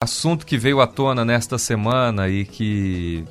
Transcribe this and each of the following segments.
Assunto que veio à tona nesta semana e que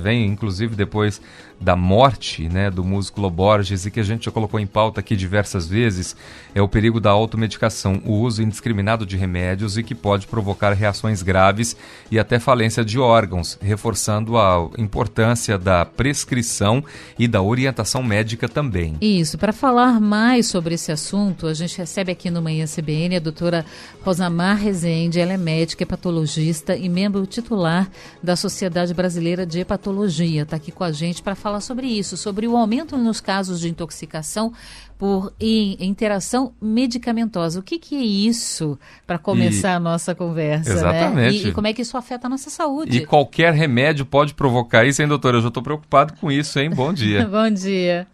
vem inclusive depois da morte, né, do músico Lô Borges, e que a gente já colocou em pauta aqui diversas vezes, é o perigo da automedicação, o uso indiscriminado de remédios e que pode provocar reações graves e até falência de órgãos, reforçando a importância da prescrição e da orientação médica também. Isso, para falar mais sobre esse assunto, a gente recebe aqui no Manhã CBN a doutora Rosamar Rezende. Ela é médica, hepatologista e membro titular da Sociedade Brasileira de Hepatologia. Está aqui com a gente para falar sobre isso, sobre o aumento nos casos de intoxicação por interação medicamentosa. O que é isso, para começar a nossa conversa? Exatamente. Né? E como é que isso afeta a nossa saúde? E qualquer remédio pode provocar isso, hein, doutora? Eu já estou preocupado com isso, hein? Bom dia. Bom dia.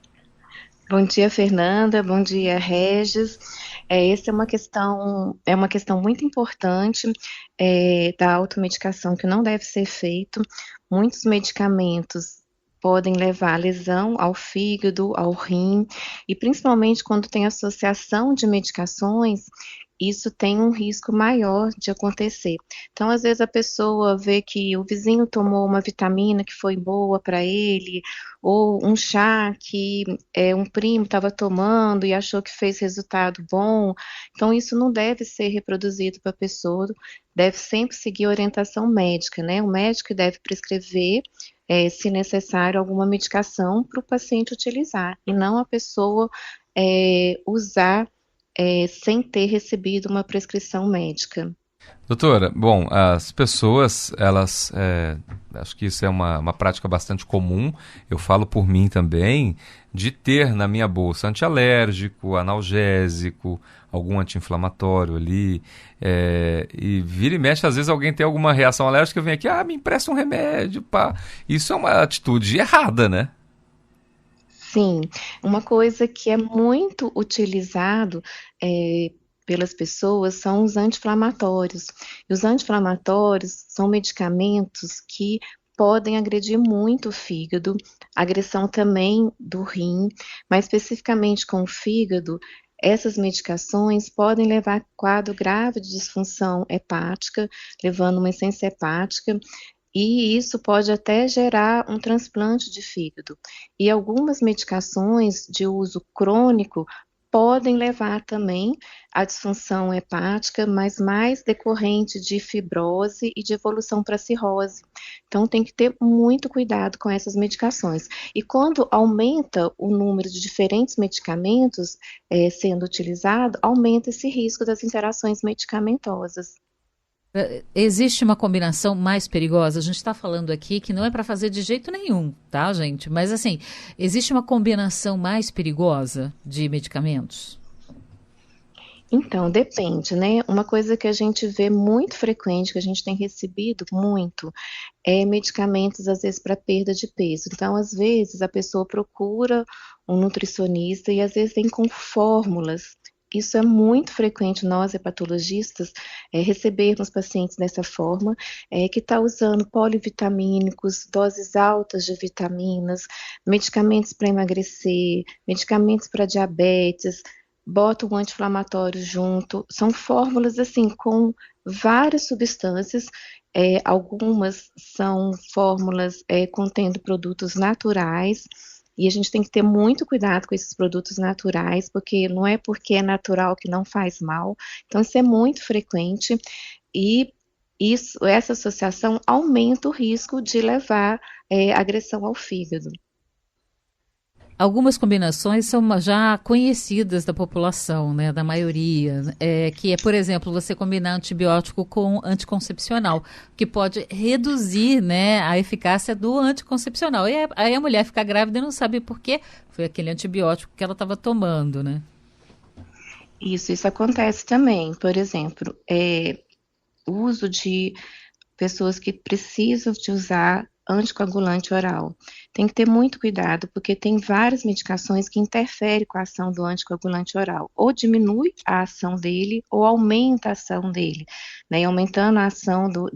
Bom dia, Fernanda. Bom dia, Regis. Essa é uma questão muito importante da automedicação, que não deve ser feito. Muitos medicamentos podem levar a lesão ao fígado, ao rim, e principalmente quando tem associação de medicações, isso tem um risco maior de acontecer. Então, às vezes a pessoa vê que o vizinho tomou uma vitamina que foi boa para ele, ou um chá que um primo estava tomando e achou que fez resultado bom. Então, isso não deve ser reproduzido para a pessoa, deve sempre seguir orientação médica, né? O médico deve prescrever, se necessário, alguma medicação para o paciente utilizar, e não a pessoa usar sem ter recebido uma prescrição médica. Doutora, bom, as pessoas, elas, acho que isso é uma prática bastante comum, eu falo por mim também, de ter na minha bolsa antialérgico, analgésico, algum anti-inflamatório ali, e vira e mexe, às vezes alguém tem alguma reação alérgica, vem aqui, me empresta um remédio, pá. Isso é uma atitude errada, né? Sim, uma coisa que é muito utilizado pelas pessoas são os anti-inflamatórios. E os anti-inflamatórios são medicamentos que podem agredir muito o fígado, agressão também do rim, mas especificamente com o fígado, essas medicações podem levar a quadro grave de disfunção hepática, levando uma insuficiência hepática, e isso pode até gerar um transplante de fígado. E algumas medicações de uso crônico podem levar também à disfunção hepática, mas mais decorrente de fibrose e de evolução para cirrose. Então tem que ter muito cuidado com essas medicações. E quando aumenta o número de diferentes medicamentos sendo utilizado, aumenta esse risco das interações medicamentosas. Existe uma combinação mais perigosa? A gente está falando aqui que não é para fazer de jeito nenhum, tá, gente? Mas, assim, existe uma combinação mais perigosa de medicamentos? Então, depende, né? Uma coisa que a gente vê muito frequente, que a gente tem recebido muito, é medicamentos, às vezes, para perda de peso. Então, às vezes, a pessoa procura um nutricionista e, às vezes, vem com fórmulas. Isso é muito frequente nós, hepatologistas, recebermos pacientes dessa forma, que está usando polivitamínicos, doses altas de vitaminas, medicamentos para emagrecer, medicamentos para diabetes, bota um anti-inflamatório junto. São fórmulas assim com várias substâncias, algumas são fórmulas contendo produtos naturais, e a gente tem que ter muito cuidado com esses produtos naturais, porque não é porque é natural que não faz mal. Então, isso é muito frequente, e essa associação aumenta o risco de levar agressão ao fígado. Algumas combinações são já conhecidas da população, né, da maioria, que é, por exemplo, você combinar antibiótico com anticoncepcional, que pode reduzir, né, a eficácia do anticoncepcional. E aí a mulher fica grávida e não sabe por quê, foi aquele antibiótico que ela estava tomando, né? Isso acontece também. Por exemplo, o uso de pessoas que precisam de usar anticoagulante oral. Tem que ter muito cuidado, porque tem várias medicações que interferem com a ação do anticoagulante oral. Ou diminui a ação dele, ou aumenta a ação dele, né? E aumentando a ação do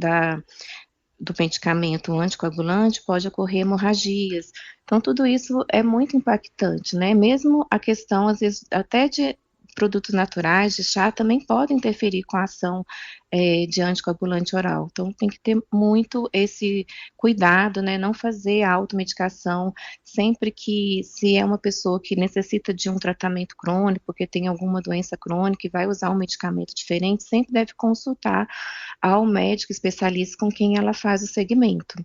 medicamento anticoagulante, pode ocorrer hemorragias. Então, tudo isso é muito impactante, né? Mesmo a questão, às vezes, até produtos naturais de chá também podem interferir com a ação de anticoagulante oral. Então, tem que ter muito esse cuidado, né? Não fazer automedicação sempre que, se é uma pessoa que necessita de um tratamento crônico, porque tem alguma doença crônica e vai usar um medicamento diferente, sempre deve consultar ao médico especialista com quem ela faz o segmento.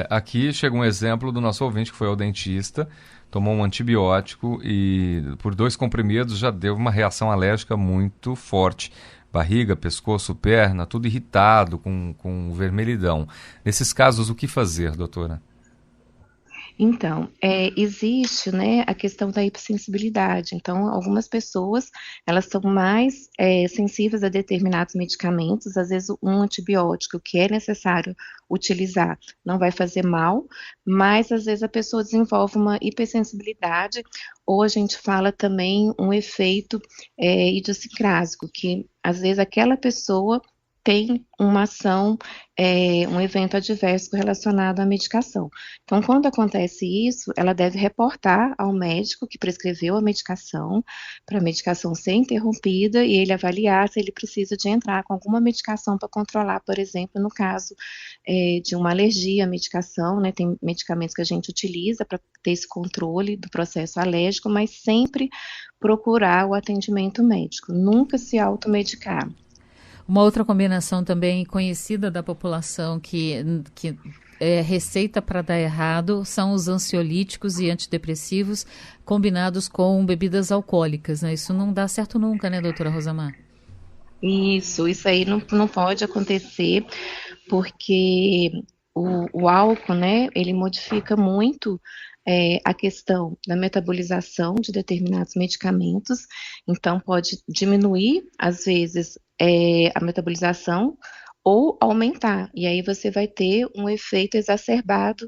Aqui chega um exemplo do nosso ouvinte que foi ao dentista, tomou um antibiótico e por 2 comprimidos já deu uma reação alérgica muito forte. Barriga, pescoço, perna, tudo irritado, com vermelhidão. Nesses casos, o que fazer, doutora? Então, existe, né, a questão da hipersensibilidade. Então, algumas pessoas, elas são mais sensíveis a determinados medicamentos. Às vezes, um antibiótico que é necessário utilizar não vai fazer mal, mas às vezes a pessoa desenvolve uma hipersensibilidade, ou a gente fala também um efeito idiosincrásico, que às vezes aquela pessoa tem uma ação, um evento adverso relacionado à medicação. Então, quando acontece isso, ela deve reportar ao médico que prescreveu a medicação, para a medicação ser interrompida e ele avaliar se ele precisa de entrar com alguma medicação para controlar, por exemplo, no caso de uma alergia à medicação, né? Tem medicamentos que a gente utiliza para ter esse controle do processo alérgico, mas sempre procurar o atendimento médico, nunca se automedicar. Uma outra combinação também conhecida da população que é receita para dar errado são os ansiolíticos e antidepressivos combinados com bebidas alcoólicas, né? Isso não dá certo nunca, né, doutora Rosamar? Isso aí não pode acontecer, porque o álcool, né, ele modifica muito a questão da metabolização de determinados medicamentos, então pode diminuir, às vezes, a metabolização ou aumentar, e aí você vai ter um efeito exacerbado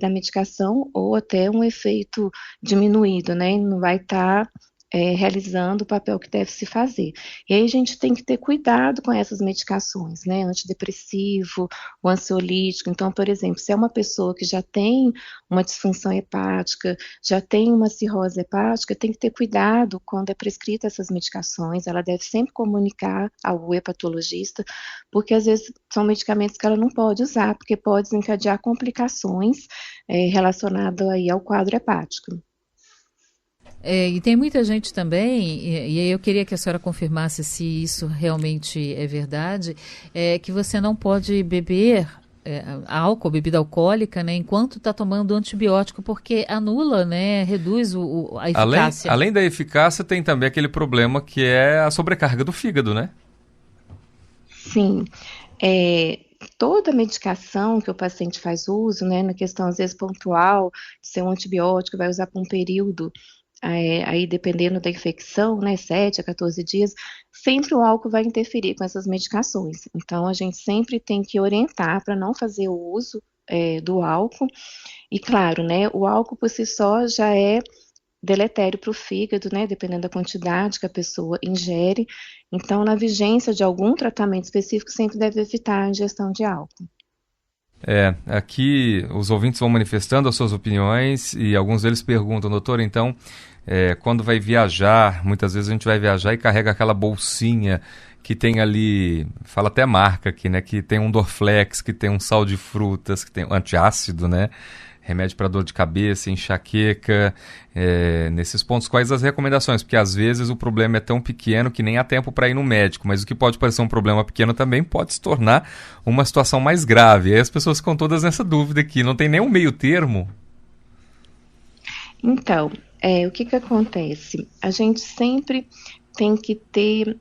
da medicação ou até um efeito diminuído, né, não vai estar realizando o papel que deve se fazer. E aí a gente tem que ter cuidado com essas medicações, né? Antidepressivo, o ansiolítico. Então, por exemplo, se é uma pessoa que já tem uma disfunção hepática, já tem uma cirrose hepática, tem que ter cuidado quando é prescrita essas medicações. Ela deve sempre comunicar ao hepatologista, porque às vezes são medicamentos que ela não pode usar, porque pode desencadear complicações relacionadas aí ao quadro hepático. E tem muita gente também, e aí eu queria que a senhora confirmasse se isso realmente é verdade, que você não pode beber álcool, bebida alcoólica, né, enquanto está tomando antibiótico, porque anula, né, reduz a eficácia. Além da eficácia, tem também aquele problema que é a sobrecarga do fígado, né? Sim. Toda medicação que o paciente faz uso, né, na questão às vezes pontual, de ser um antibiótico, vai usar por um período, aí dependendo da infecção, né, 7 a 14 dias, sempre o álcool vai interferir com essas medicações. Então, a gente sempre tem que orientar para não fazer o uso do álcool. E claro, né, o álcool por si só já é deletério para o fígado, né, dependendo da quantidade que a pessoa ingere. Então, na vigência de algum tratamento específico, sempre deve evitar a ingestão de álcool. Aqui os ouvintes vão manifestando as suas opiniões e alguns deles perguntam, doutor, então, quando vai viajar, muitas vezes a gente vai viajar e carrega aquela bolsinha que tem ali, fala até marca aqui, né, que tem um Dorflex, que tem um sal de frutas, que tem um antiácido, né, remédio para dor de cabeça, enxaqueca, nesses pontos, quais as recomendações? Porque às vezes o problema é tão pequeno que nem há tempo para ir no médico, mas o que pode parecer um problema pequeno também pode se tornar uma situação mais grave. E aí as pessoas ficam todas nessa dúvida aqui, não tem nenhum meio termo? Então, o que acontece? A gente sempre tem que ter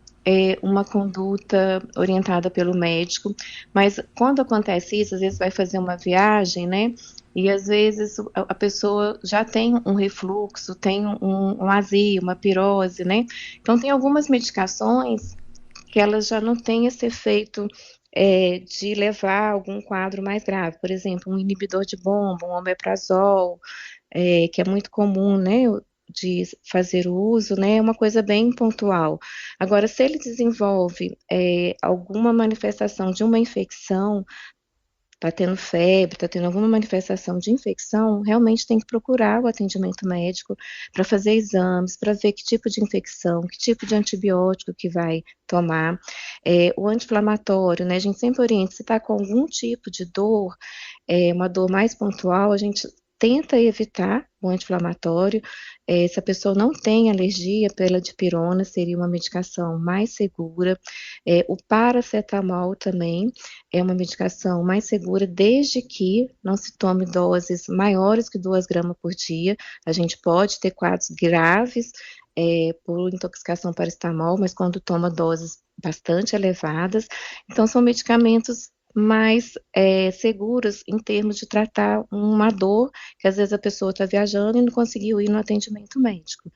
uma conduta orientada pelo médico, mas quando acontece isso, às vezes vai fazer uma viagem, né? E às vezes a pessoa já tem um refluxo, tem um azia, uma pirose, né? Então tem algumas medicações que elas já não têm esse efeito de levar a algum quadro mais grave. Por exemplo, um inibidor de bomba, um omeprazol, que é muito comum, né? De fazer o uso, né, é uma coisa bem pontual. Agora, se ele desenvolve alguma manifestação de uma infecção, está tendo febre, está tendo alguma manifestação de infecção, realmente tem que procurar o atendimento médico para fazer exames, para ver que tipo de infecção, que tipo de antibiótico que vai tomar. O anti-inflamatório, né, a gente sempre orienta, se está com algum tipo de dor, uma dor mais pontual, a gente tenta evitar o anti-inflamatório. Se a pessoa não tem alergia pela dipirona, seria uma medicação mais segura. O paracetamol também é uma medicação mais segura, desde que não se tome doses maiores que 2 gramas por dia. A gente pode ter quadros graves por intoxicação paracetamol, mas quando toma doses bastante elevadas. Então, são medicamentos mais seguros em termos de tratar uma dor que às vezes a pessoa está viajando e não conseguiu ir no atendimento médico.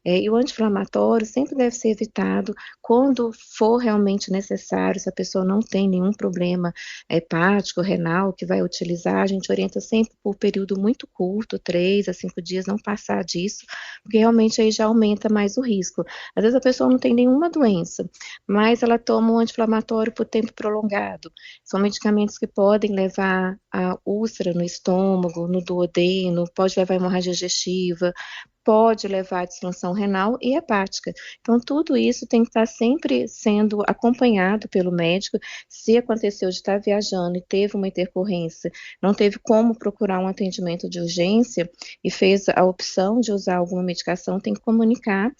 E o anti-inflamatório sempre deve ser evitado quando for realmente necessário, se a pessoa não tem nenhum problema hepático, renal, que vai utilizar, a gente orienta sempre por período muito curto, 3 a 5 dias, não passar disso, porque realmente aí já aumenta mais o risco. Às vezes a pessoa não tem nenhuma doença, mas ela toma um anti-inflamatório por tempo prolongado. São medicamentos que podem levar a úlcera no estômago, no duodeno, pode levar a hemorragia digestiva, pode levar a disfunção renal e hepática. Então, tudo isso tem que estar sempre sendo acompanhado pelo médico. Se aconteceu de estar viajando e teve uma intercorrência, não teve como procurar um atendimento de urgência e fez a opção de usar alguma medicação, tem que comunicar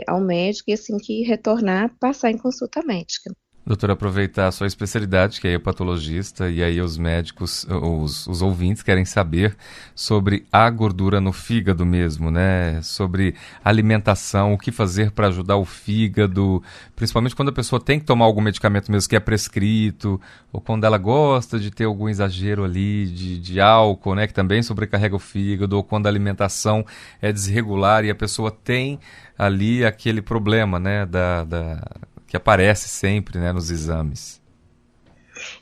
ao médico e assim que retornar, passar em consulta médica. Doutora, aproveitar a sua especialidade, que é hepatologista, e aí os médicos, os ouvintes querem saber sobre a gordura no fígado mesmo, né? Sobre alimentação, o que fazer para ajudar o fígado, principalmente quando a pessoa tem que tomar algum medicamento mesmo que é prescrito, ou quando ela gosta de ter algum exagero ali de álcool, né? Que também sobrecarrega o fígado, ou quando a alimentação é desregular e a pessoa tem ali aquele problema, né? Que aparece sempre, né, nos exames.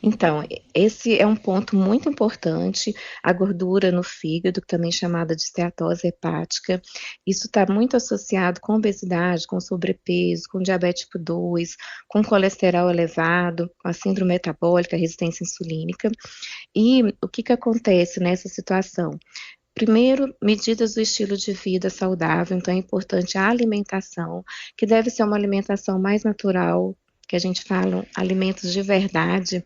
Então, esse é um ponto muito importante, a gordura no fígado, também chamada de esteatose hepática. Isso está muito associado com obesidade, com sobrepeso, com diabetes tipo 2, com colesterol elevado, com a síndrome metabólica, resistência insulínica. E o que acontece nessa situação? Primeiro, medidas do estilo de vida saudável, então é importante a alimentação, que deve ser uma alimentação mais natural, que a gente fala alimentos de verdade,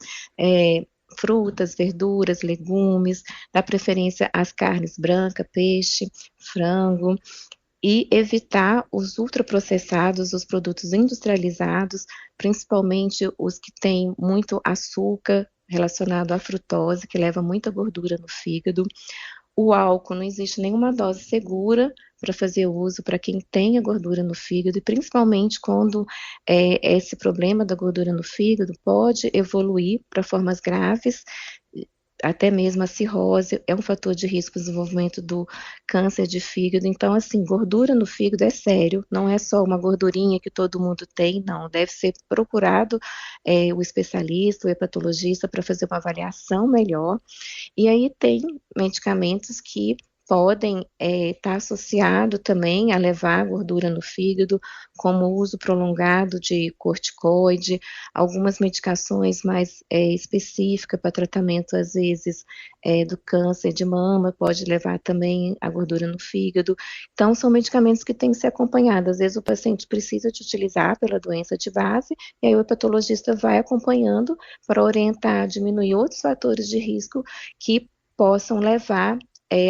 frutas, verduras, legumes, dá preferência às carnes brancas, peixe, frango, e evitar os ultraprocessados, os produtos industrializados, principalmente os que têm muito açúcar relacionado à frutose, que leva muita gordura no fígado. O álcool, não existe nenhuma dose segura para fazer uso para quem tem a gordura no fígado, e principalmente quando esse problema da gordura no fígado pode evoluir para formas graves, até mesmo a cirrose é um fator de risco para o desenvolvimento do câncer de fígado. Então, assim, gordura no fígado é sério, não é só uma gordurinha que todo mundo tem, não. Deve ser procurado o especialista, o hepatologista, para fazer uma avaliação melhor. E aí tem medicamentos que podem estar associados também a levar a gordura no fígado, como o uso prolongado de corticoide, algumas medicações mais específicas para tratamento, às vezes, do câncer de mama, pode levar também a gordura no fígado. Então, são medicamentos que têm que ser acompanhados. Às vezes, o paciente precisa de utilizar pela doença de base, e aí o hepatologista vai acompanhando para orientar, diminuir outros fatores de risco que possam levar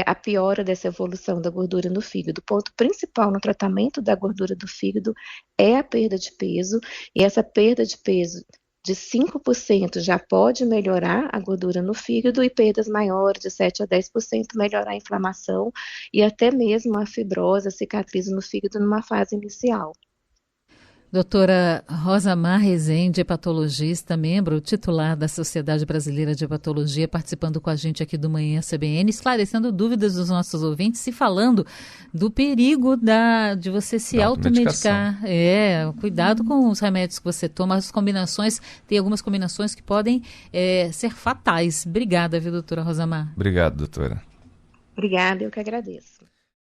a piora dessa evolução da gordura no fígado. O ponto principal no tratamento da gordura do fígado é a perda de peso, e essa perda de peso de 5% já pode melhorar a gordura no fígado, e perdas maiores, de 7 a 10%, melhorar a inflamação e até mesmo a fibrose, a cicatriz no fígado numa fase inicial. Doutora Rosamar Rezende, hepatologista, membro titular da Sociedade Brasileira de Hepatologia, participando com a gente aqui do Manhã CBN, esclarecendo dúvidas dos nossos ouvintes e falando do perigo de você se automedicar. Cuidado com os remédios que você toma, as combinações, tem algumas combinações que podem ser fatais. Obrigada, viu, doutora Rosamar? Obrigado, doutora. Obrigada, eu que agradeço.